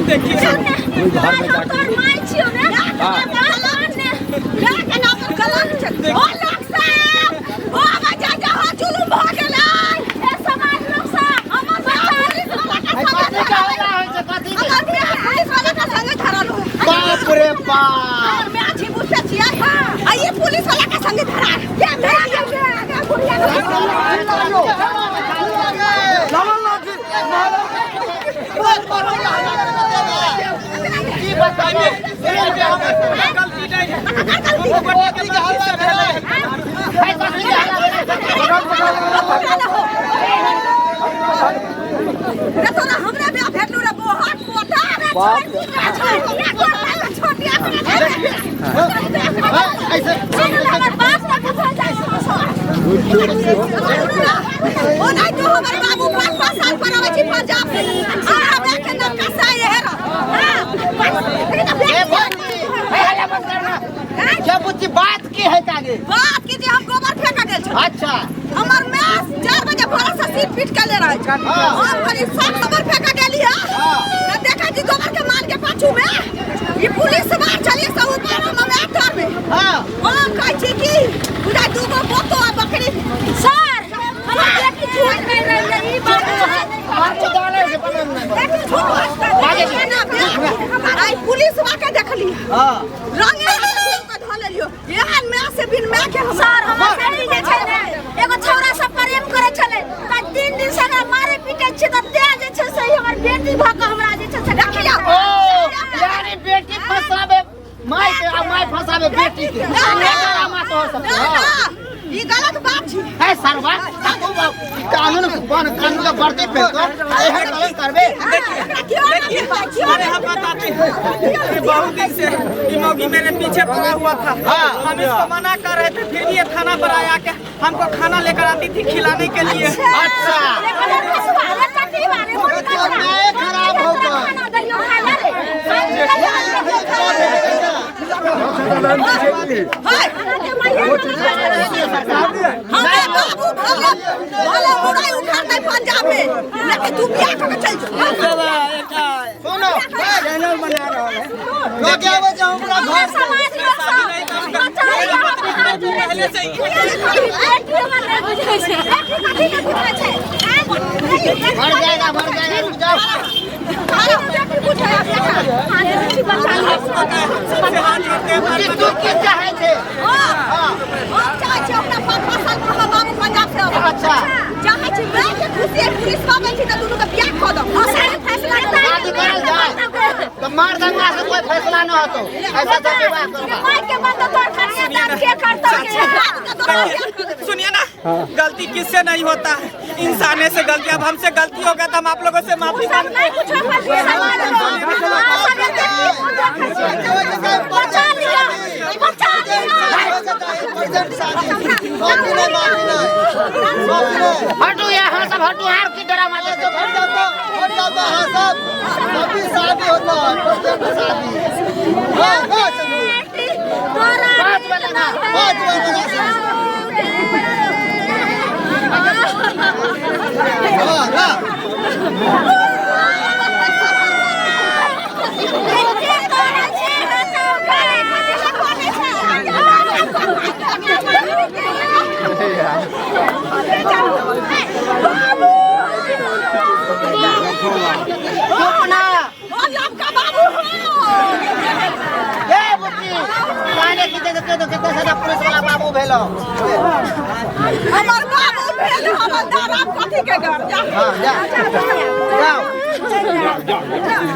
देखिए घर में जाके बाप रे बाप पुलिस वाला का संग धरा बात की है बात की हम गोबर फेंका गेल छ। अच्छा हमर मैस 4 बजे भोर से सीट पीट के ले रहे छ। हम करी सब गोबर फेंका गेली है त देखा जी गोबर के माल के पाछू में ये पुलिस बाहर चली सब ऊपर हम मैटर में हां हम कहै छी कि पूरा दूगो बोतो आ बकरी सर हमरा बेटी झूठ नहीं रही ई बात आपको डाले से पता नहीं आई पुलिस वाके देखली हां रंगे एहन मैं से बिन मैं के सर हमर बेटी जे छै ने एगो छौरा से प्रेम करे छले त 3 दिन से मारे पीटे छै त दे जे छै से हमर बेटी भक हमरा जे छै से देखिया ओ यानी बेटी फसाबे माय के आ माय फसाबे बेटी के ड्रामा तो सब ई गलत बात छै है सरवा कानून कानून का वर्दी पे तो एहन गलत करबे देखिए अरे हम बताते हैं कि बहुत दिन से मौगी मेरे पीछे पड़ा हुआ था। हम इसको मना कर रहे थे फिर ये थाना पर आया के हमको खाना लेकर आती थी खिलाने के लिए। अच्छा खराब होगा पंजाब में लेकिन तू क्या करके चल सुनो चैनल बना रहा है तो क्या वजह हमरा घर समाज में पहले से भर जाएगा रुक जाओ तू क्या चाहे थे चाहे छे अपना 5 साल पहले बाबू पंजाब से अच्छा चाहे छे मैं के खुशी पुलिस बाबू छी त दुनु के बियाह क दो सारे फैसला शादी करल जाए तो मार दंगा से कोई फैसला न होतो ऐसा तो विवाह करो मार के बंद तोड़ कन्यादान के करता सुनिए ना गलती किससे नहीं होता है इंसाने से गलती। अब हमसे गलती हो गया तो हम आप लोगों से माफी मांगते हैं। हटू यहाँ सब हटू हार की ड्रामा देते हट जाता हाँ सब अभी शादी होता है शादी हाँ बात बोलना पुलिस वाला बाबू भेलो हमर बाबू भेलो हमर दादा कथि के घर जा हां जा जाओ